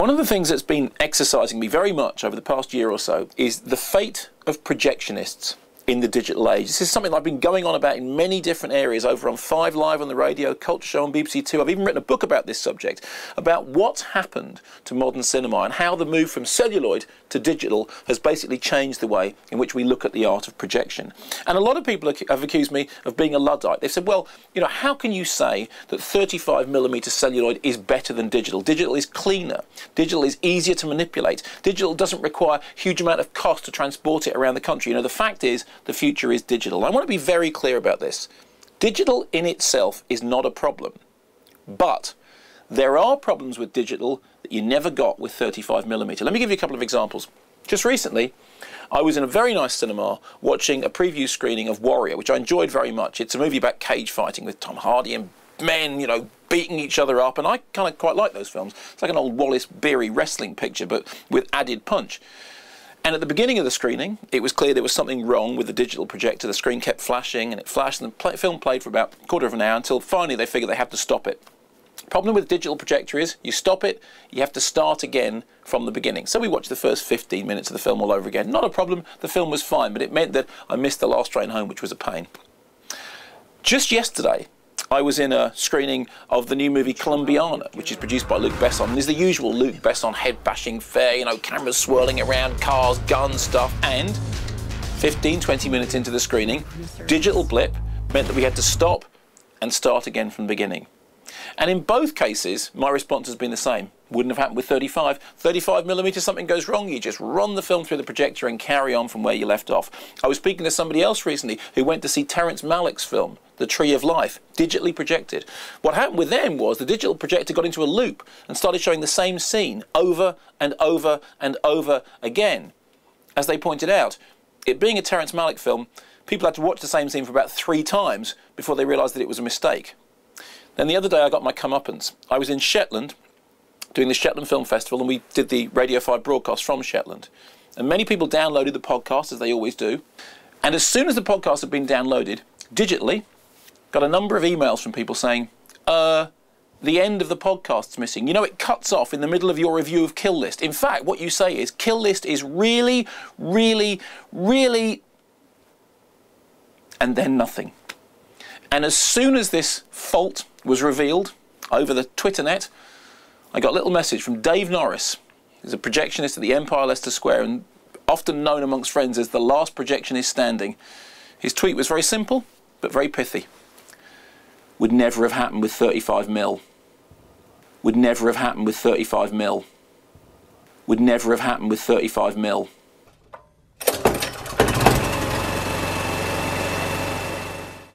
One of the things that's been exercising me very much over the past year or so is the fate of projectionists in the digital age. This is something I've been going on about in many different areas, over on 5 Live on the radio, Culture Show on BBC Two. I've even written a book about this subject, about what's happened to modern cinema and how the move from celluloid to digital has basically changed the way in which we look at the art of projection. And a lot of people have accused me of being a Luddite. They've said, well, you know, how can you say that 35mm celluloid is better than digital? Digital is cleaner. Digital is easier to manipulate. Digital doesn't require a huge amount of cost to transport it around the country. You know, the fact is, the future is digital. I want to be very clear about this. Digital in itself is not a problem, but there are problems with digital that you never got with 35mm. Let me give you a couple of examples. Just recently, I was in a very nice cinema watching a preview screening of Warrior, which I enjoyed very much. It's a movie about cage fighting with Tom Hardy and men, you know, beating each other up, and I kind of quite like those films. It's like an old Wallace Beery wrestling picture, but with added punch. And at the beginning of the screening, it was clear there was something wrong with the digital projector. The screen kept flashing, and it flashed, and the film played for about a quarter of an hour until finally they figured they had to stop it. The problem with the digital projector is you stop it, you have to start again from the beginning. So we watched the first 15 minutes of the film all over again. Not a problem, the film was fine, but it meant that I missed the last train home, which was a pain. Just yesterday, I was in a screening of the new movie Colombiana, which is produced by Luc Besson. There's the usual Luc Besson head-bashing fare, you know, cameras swirling around, cars, guns, stuff, and 15-20 minutes into the screening, digital blip meant that we had to stop and start again from the beginning. And in both cases, my response has been the same. Wouldn't have happened with 35mm, something goes wrong, you just run the film through the projector and carry on from where you left off. I was speaking to somebody else recently who went to see Terrence Malick's film, The Tree of Life, digitally projected. What happened with them was the digital projector got into a loop and started showing the same scene over and over and over again. As they pointed out, it being a Terrence Malick film, people had to watch the same scene for about 3 times before they realised that it was a mistake. Then the other day I got my comeuppance. I was in Shetland doing the Shetland Film Festival, and we did the Radio 5 broadcast from Shetland. And many people downloaded the podcast, as they always do. And as soon as the podcast had been downloaded, digitally, got a number of emails from people saying, the end of the podcast's missing. You know, it cuts off in the middle of your review of Kill List. In fact, what you say is, Kill List is really, really, really... and then nothing. And as soon as this fault was revealed over the Twitternet, I got a little message from Dave Norris, who's a projectionist at the Empire Leicester Square and often known amongst friends as the last projectionist standing. His tweet was very simple, but very pithy. Would never have happened with 35mm. Would never have happened with 35mm. Would never have happened with 35mm.